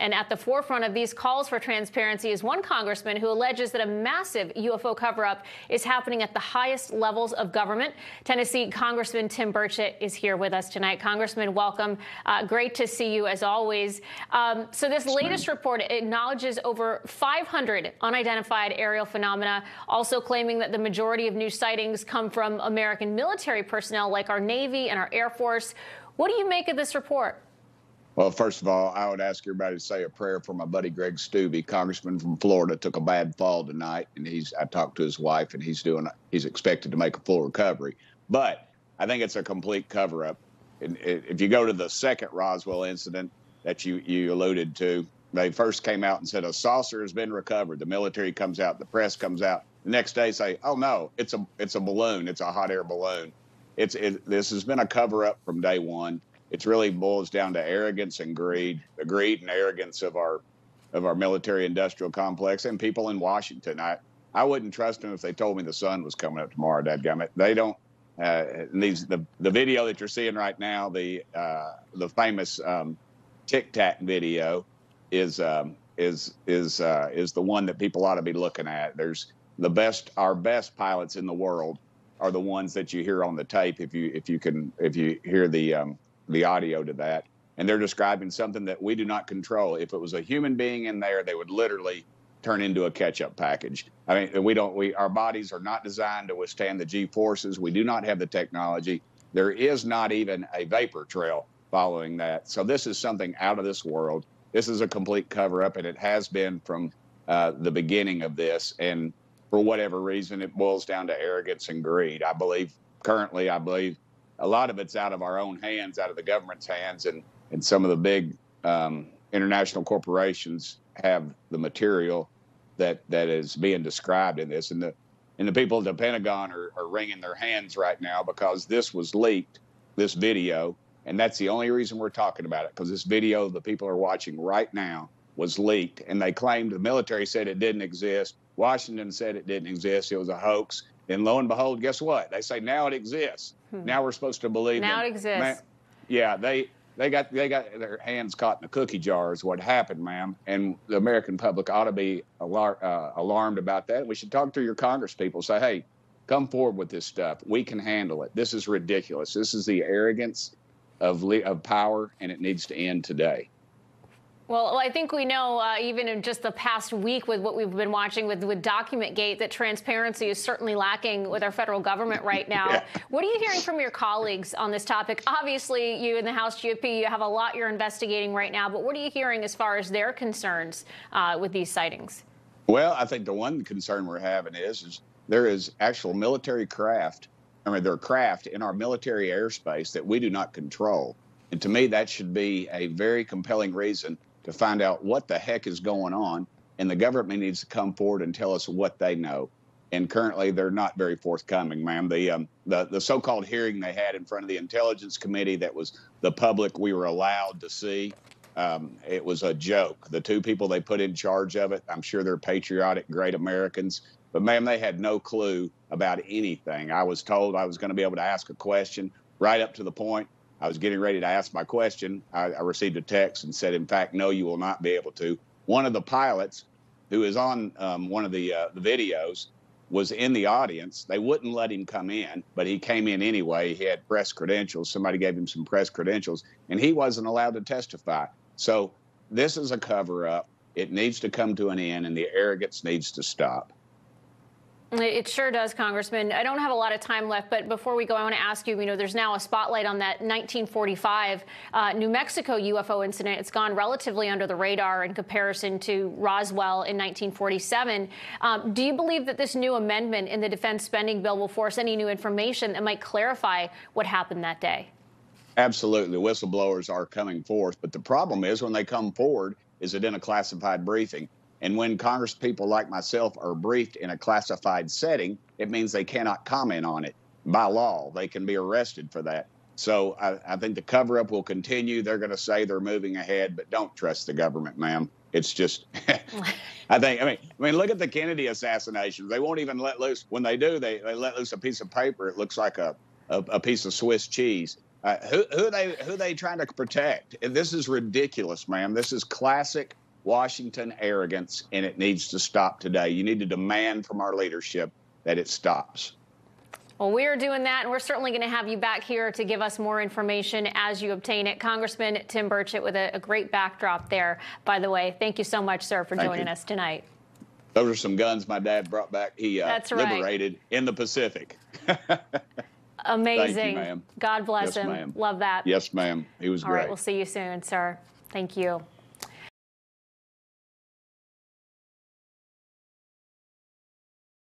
And at the forefront of these calls for transparency is one congressman who alleges that a massive UFO cover-up is happening at the highest levels of government. Tennessee Congressman Tim Burchett is here with us tonight. Congressman, welcome. Great to see you, as always. So this latest report acknowledges over 500 unidentified aerial phenomena, also claiming that the majority of new sightings come from American military personnel like our Navy and our Air Force. What do you make of this report? Well, first of all, I would ask everybody to say a prayer for my buddy Greg Steube, congressman from Florida, took a bad fall tonight, and I talked to his wife, and he's expected to make a full recovery. But I think it's a complete cover-up. And if you go to the second Roswell incident that you alluded to, they first came out and said a saucer has been recovered. The military comes out, the press comes out. The next day say, oh no, it's a balloon, it's a hot air balloon. This has been a cover-up from day one. It really boils down to arrogance and greed, the greed and arrogance of our military-industrial complex and people in Washington. I wouldn't trust them if they told me the sun was coming up tomorrow, dadgummit. They don't. The video that you're seeing right now, the famous Tic Tac video, is the one that people ought to be looking at. Our best pilots in the world are the ones that you hear on the tape if you hear the audio to that, and they're describing something that we do not control. If it was a human being in there, they would literally turn into a ketchup package. I mean, our bodies are not designed to withstand the G-forces. We do not have the technology. There is not even a vapor trail following that. So this is something out of this world. This is a complete cover-up, and it has been from the beginning of this. And for whatever reason, it boils down to arrogance and greed. I believe a lot of it's out of our own hands, out of the government's hands, and some of the big international corporations have the material that is being described in this. And the people at the Pentagon are wringing their hands right now because this was leaked, this video, and that's the only reason we're talking about it, because this video the people are watching right now was leaked, and they claimed, the military said it didn't exist. Washington said it didn't exist. It was a hoax. And lo and behold, guess what? They say now it exists. Now we're supposed to believe now them. It exists. Yeah, they got their hands caught in a cookie jar is what happened, ma'am. And the American public ought to be alarmed about that. We should talk to your Congress people. Say, hey, come forward with this stuff. We can handle it. This is ridiculous. This is the arrogance of power, and it needs to end today. Well, I think we know, even in just the past week with what we've been watching with DocumentGate, that transparency is certainly lacking with our federal government right now. Yeah. What are you hearing from your colleagues on this topic? Obviously, you in the House GOP, you have a lot you're investigating right now, but what are you hearing as far as their concerns with these sightings? Well, I think the one concern we're having is there is actual military craft. I mean, there are craft in our military airspace that we do not control. And to me, that should be a very compelling reason to find out what the heck is going on, and the government needs to come forward and tell us what they know. And currently, they're not very forthcoming, ma'am. The so-called hearing they had in front of the Intelligence Committee that was the public we were allowed to see, it was a joke. The two people they put in charge of it, I'm sure they're patriotic, great Americans, but ma'am, they had no clue about anything. I was told I was going to be able to ask a question right up to the point I was getting ready to ask my question. I received a text and said, in fact, no, you will not be able to. One of the pilots who is on one of the videos was in the audience. They wouldn't let him come in, but he came in anyway. He had press credentials. Somebody gave him some press credentials, and he wasn't allowed to testify. So this is a cover-up. It needs to come to an end, and the arrogance needs to stop. It sure does, Congressman. I don't have a lot of time left, but before we go, I want to ask you, there's now a spotlight on that 1945 New Mexico UFO incident. It's gone relatively under the radar in comparison to Roswell in 1947. Do you believe that this new amendment in the defense spending bill will force any new information that might clarify what happened that day? Absolutely. Whistleblowers are coming forth, but the problem is when they come forward, is it in a classified briefing? And when Congress people like myself are briefed in a classified setting, it means they cannot comment on it. By law, they can be arrested for that. So I think the cover-up will continue. They're going to say they're moving ahead, but don't trust the government, ma'am. It's just, I mean, look at the Kennedy assassinations. They won't even let loose. When they do, they let loose a piece of paper. It looks like a piece of Swiss cheese. Who are they trying to protect? This is ridiculous, ma'am. This is classic Washington arrogance, and it needs to stop today. You need to demand from our leadership that it stops. Well, we are doing that, and we're certainly going to have you back here to give us more information as you obtain it. Congressman Tim Burchett with a great backdrop there, by the way. Thank you so much, sir, for joining us tonight. Those are some guns my dad brought back. He That's right. liberated in the Pacific. Amazing. Thank you, ma'am. God bless Yes, him. ma'am. Love that. Yes, ma'am. He was All great. right, we'll see you soon, sir. Thank you.